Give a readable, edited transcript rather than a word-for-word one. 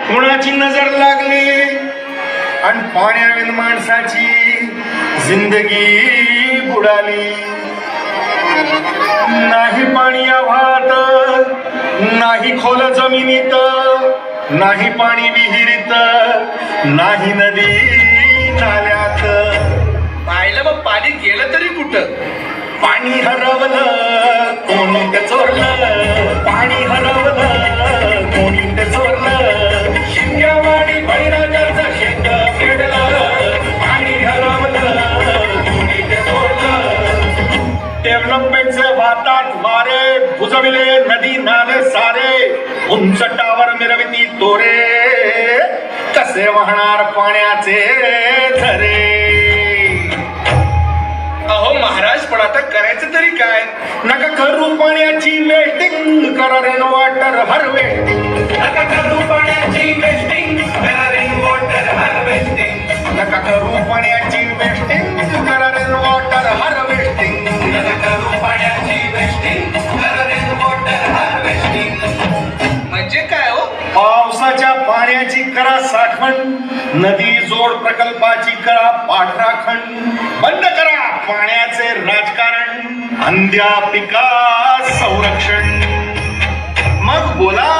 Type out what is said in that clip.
कुणाची नजर लागली आणि पाण्याविन माणसाची जिंदगी बुडाली. नाही पाणी आव्हात, नाही खोल जमिनीत, नाही पाणी विहिरीत, नाही नदी नाल्यात. पाहिलं मग पाणी गेलं तरी कुठं? पाणी हरवलं कोणी ते चोरलं, पाणी हरवलं कोणी ते चोरलं. शिंग्यावाडी बळीराजाचं शेत फेडलं, पाणी हरवलं कोणी ते चोरलं. डेव्हलपमेंटचे वातात वारे बुजविले नदी नाले सारे, उंच टावर मिरविती तोरे, कसे वाहणार पाण्याचे झरे. अहो महाराज, पण आता करायचं तरी काय? नका करू पाण्याची वेस्टिंग, करा रेन वॉटर हार्वेस्टिंग. नका करू पाण्याची वेस्टिंग, करा रेन वॉटर हार्वेस्टिंग. नका करू पाण्याची वेस्टिंग, करा रेन वॉटर हार्वेस्टिंग. नका करू पाण्याची वेस्टिंग, करा रेन वॉटर हार्वेस्टिंग. म्हणजे काय हो? पावसाच्या पाण्याची करा साठवण, नदी जोड प्रकल्पाची करा पाठराखण. बंद करा पाण्याचे राजकारण, अंध्या पिका संरक्षण. मग बोला